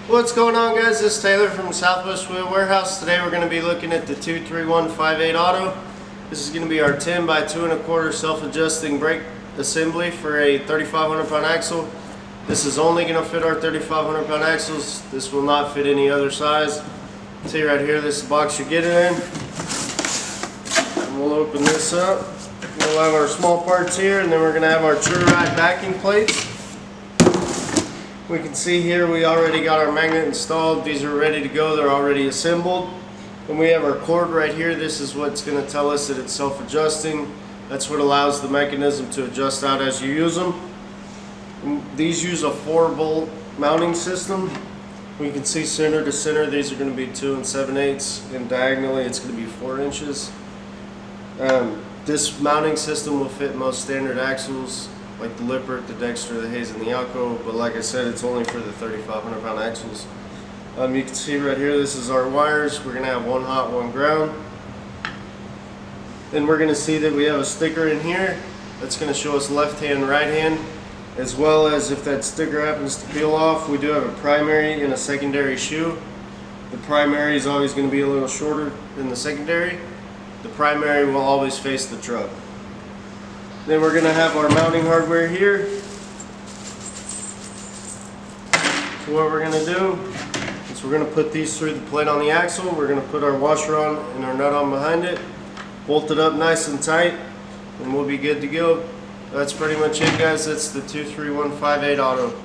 What's going on, guys? This is Taylor from Southwest Wheel Warehouse. Today we're going to be looking at the 23158 Auto. This is going to be our 10 by 2 1/4 self-adjusting brake assembly for a 3,500 pound axle. This is only going to fit our 3,500 pound axles. This will not fit any other size. See right here, this is the box you get it in. And we'll open this up. We'll have our small parts here, and then we're going to have our true ride backing plates. We can see here we already got our magnet installed. These are ready to go. They're already assembled. And we have our cord right here. This is what's going to tell us that it's self-adjusting. That's what allows the mechanism to adjust out as you use them. And these use a 4-bolt mounting system. We can see center to center. These are going to be 2 7/8, and diagonally it's going to be 4 inches. This mounting system will fit most standard axles, like the Lippert, the Dexter, the Hayes, and the Alko, but like I said, it's only for the 3,500 pound axles. You can see right here, this is our wires. We're going to have one hot, one ground. Then we're going to see that we have a sticker in here that's going to show us left hand, right hand, as well as if that sticker happens to peel off, we do have a primary and a secondary shoe. The primary is always going to be a little shorter than the secondary. The primary will always face the truck. Then we're going to have our mounting hardware here. So what we're going to do is we're going to put these through the plate on the axle. We're going to put our washer on and our nut on behind it. Bolt it up nice and tight, and we'll be good to go. That's pretty much it, guys. That's the 23158 Auto.